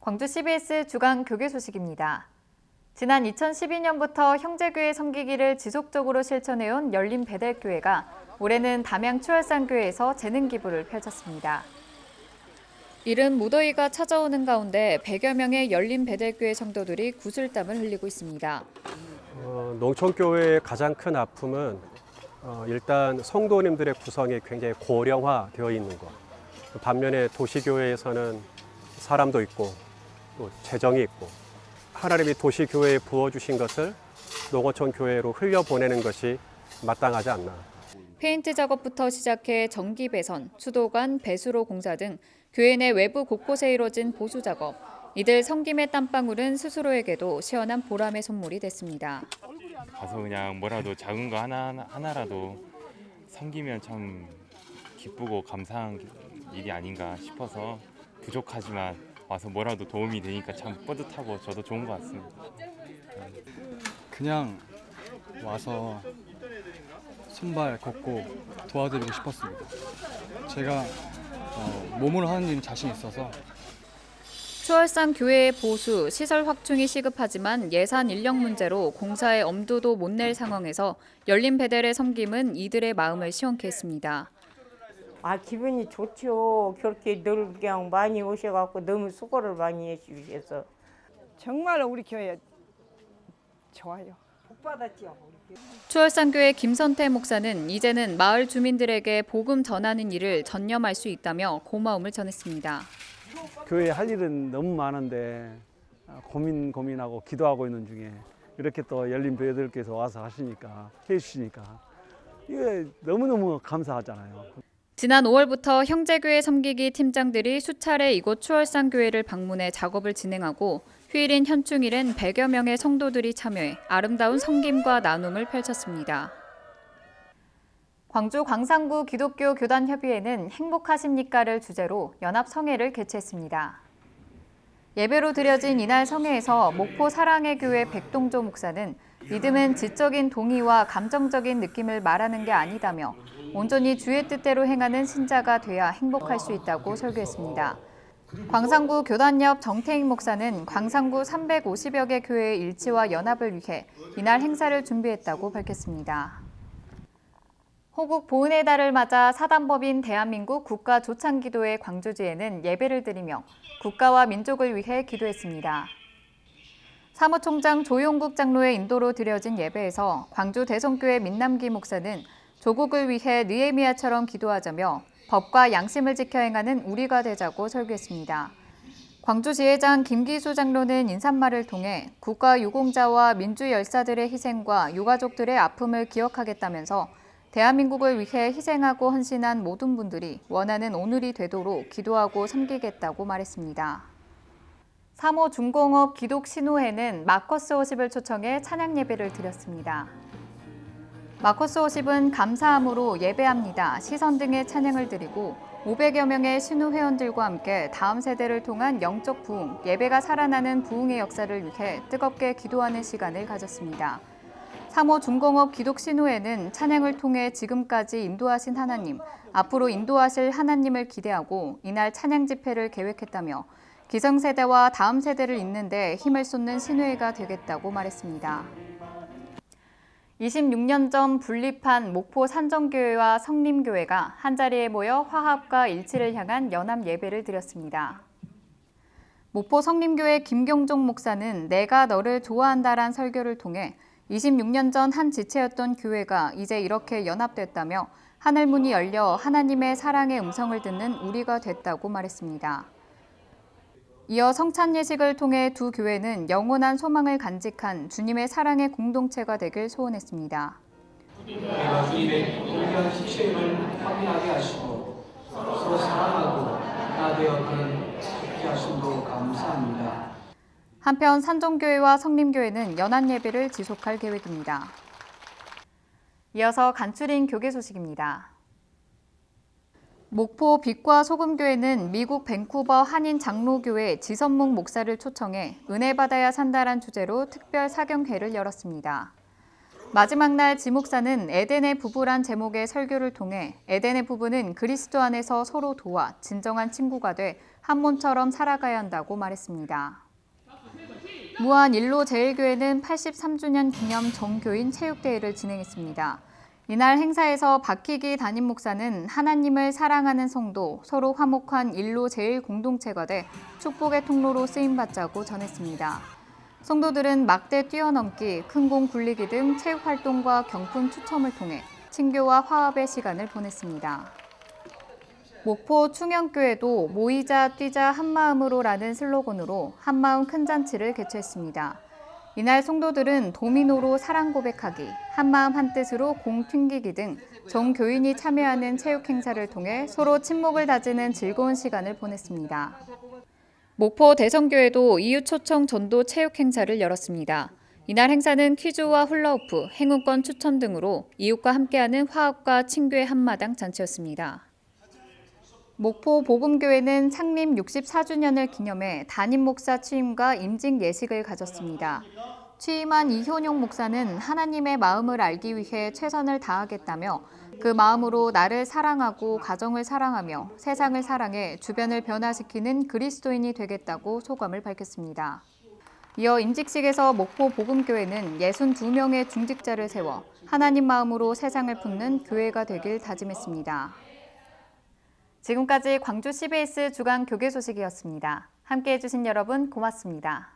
광주 CBS 주간 교계 소식입니다. 지난 2012년부터 형제교회 섬기기를 지속적으로 실천해온 열린베델교회가 올해는 담양 추월산교회에서 재능 기부를 펼쳤습니다. 이른 무더위가 찾아오는 가운데 100여 명의 열린베델교회 성도들이 구슬땀을 흘리고 있습니다. 농촌교회의 가장 큰 아픔은 일단 성도님들의 구성이 굉장히 고령화되어 있는 것. 반면에 도시교회에서는 사람도 있고 또 재정이 있고 하나님이 도시교회에 부어주신 것을 농어촌 교회로 흘려보내는 것이 마땅하지 않나. 페인트 작업부터 시작해 전기 배선, 수도관, 배수로 공사 등 교회 내 외부 곳곳에 이뤄진 보수 작업. 이들 섬김의 땀방울은 스스로에게도 시원한 보람의 선물이 됐습니다. 가서 그냥 뭐라도 작은 거 하나라도 섬기면 참 기쁘고 감사한 일이 아닌가 싶어서 부족하지만 와서 뭐라도 도움이 되니까 참 뿌듯하고 저도 좋은 것 같습니다. 그냥 와서 손발 걷고 도와드리고 싶었습니다. 제가 몸으로 하는 일은 자신 있어서. 추월산 교회의 보수, 시설 확충이 시급하지만 예산 인력 문제로 공사에 엄두도 못 낼 상황에서 열린베델의 섬김은 이들의 마음을 시원케 했습니다. 기분이 좋죠. 그렇게 늘 그냥 많이 오셔갖고 너무 수고를 많이 해주셔서. 정말 우리 교회 좋아요. 복 받았죠. 추월산교회 김선태 목사는 이제는 마을 주민들에게 복음 전하는 일을 전념할 수 있다며 고마움을 전했습니다. 교회에 할 일은 너무 많은데 고민하고 기도하고 있는 중에 이렇게 또 열린베델교회에서 와서 하시니까 해주시니까 이게 너무너무 감사하잖아요. 지난 5월부터 형제교회 섬기기 팀장들이 수차례 이곳 추월산교회를 방문해 작업을 진행하고 휴일인 현충일엔 100여 명의 성도들이 참여해 아름다운 섬김과 나눔을 펼쳤습니다. 광주 광산구 기독교 교단협의회는 행복하십니까를 주제로 연합성회를 개최했습니다. 예배로 드려진 이날 성회에서 목포 사랑의 교회 백동조 목사는 믿음은 지적인 동의와 감정적인 느낌을 말하는 게 아니다며 온전히 주의 뜻대로 행하는 신자가 돼야 행복할 수 있다고 설교했습니다. 광산구 교단협 정태익 목사는 광산구 350여 개 교회의 일치와 연합을 위해 이날 행사를 준비했다고 밝혔습니다. 호국 보은의 달을 맞아 사단법인 대한민국 국가조창기도회 광주지에는 예배를 드리며 국가와 민족을 위해 기도했습니다. 사무총장 조용국 장로의 인도로 드려진 예배에서 광주 대성교회 민남기 목사는 조국을 위해 느헤미야처럼 기도하자며 법과 양심을 지켜 행하는 우리가 되자고 설교했습니다. 광주지회장 김기수 장로는 인사말을 통해 국가 유공자와 민주 열사들의 희생과 유가족들의 아픔을 기억하겠다면서 대한민국을 위해 희생하고 헌신한 모든 분들이 원하는 오늘이 되도록 기도하고 섬기겠다고 말했습니다. 3호 중공업 기독신호회는 마커스 50을 초청해 찬양 예배를 드렸습니다. 마커스 50은 감사함으로 예배합니다. 시선 등의 찬양을 드리고 500여 명의 신우 회원들과 함께 다음 세대를 통한 영적 부흥, 예배가 살아나는 부흥의 역사를 위해 뜨겁게 기도하는 시간을 가졌습니다. 3호 중공업 기독신호회는 찬양을 통해 지금까지 인도하신 하나님, 앞으로 인도하실 하나님을 기대하고 이날 찬양 집회를 계획했다며 기성세대와 다음 세대를 잇는 데 힘을 쏟는 신회가 되겠다고 말했습니다. 26년 전 분립한 목포 산정교회와 성림교회가 한자리에 모여 화합과 일치를 향한 연합 예배를 드렸습니다. 목포 성림교회 김경종 목사는 내가 너를 좋아한다란 설교를 통해 26년 전 한 지체였던 교회가 이제 이렇게 연합됐다며 하늘문이 열려 하나님의 사랑의 음성을 듣는 우리가 됐다고 말했습니다. 이어 성찬 예식을 통해 두 교회는 영원한 소망을 간직한 주님의 사랑의 공동체가 되길 소원했습니다. 주님의 동일한 지체임을 확인하게 하시고 서로 사랑하고 하나 되어 가는 지키게 하심도 감사합니다. 한편 산정교회와 성림교회는 연합 예배를 지속할 계획입니다. 이어서 간추린 교계 소식입니다. 목포 빛과 소금교회는 미국 밴쿠버 한인 장로교회 지선묵 목사를 초청해 은혜 받아야 산다란 주제로 특별 사경회를 열었습니다. 마지막 날 지 목사는 에덴의 부부란 제목의 설교를 통해 에덴의 부부는 그리스도 안에서 서로 도와 진정한 친구가 돼 한 몸처럼 살아가야 한다고 말했습니다. 무안 일로제일교회는 83주년 기념 정교인 체육대회를 진행했습니다. 이날 행사에서 박희기 담임 목사는 하나님을 사랑하는 성도, 서로 화목한 일로제일 공동체가 돼 축복의 통로로 쓰임받자고 전했습니다. 성도들은 막대 뛰어넘기, 큰 공 굴리기 등 체육활동과 경품 추첨을 통해 친교와 화합의 시간을 보냈습니다. 목포 충영교회도 모이자 뛰자 한마음으로라는 슬로건으로 한마음 큰 잔치를 개최했습니다. 이날 성도들은 도미노로 사랑 고백하기, 한마음 한뜻으로 공 튕기기 등 정교인이 참여하는 체육 행사를 통해 서로 친목을 다지는 즐거운 시간을 보냈습니다. 목포 대성교회도 이웃 초청 전도 체육 행사를 열었습니다. 이날 행사는 퀴즈와 훌라후프, 행운권 추첨 등으로 이웃과 함께하는 화합과 친교의 한마당 잔치였습니다. 목포 복음교회는 창립 64주년을 기념해 담임 목사 취임과 임직 예식을 가졌습니다. 취임한 이효용 목사는 하나님의 마음을 알기 위해 최선을 다하겠다며 그 마음으로 나를 사랑하고 가정을 사랑하며 세상을 사랑해 주변을 변화시키는 그리스도인이 되겠다고 소감을 밝혔습니다. 이어 임직식에서 목포 복음교회는 62명의 중직자를 세워 하나님 마음으로 세상을 품는 교회가 되길 다짐했습니다. 지금까지 광주 CBS 주간 교계 소식이었습니다. 함께해 주신 여러분 고맙습니다.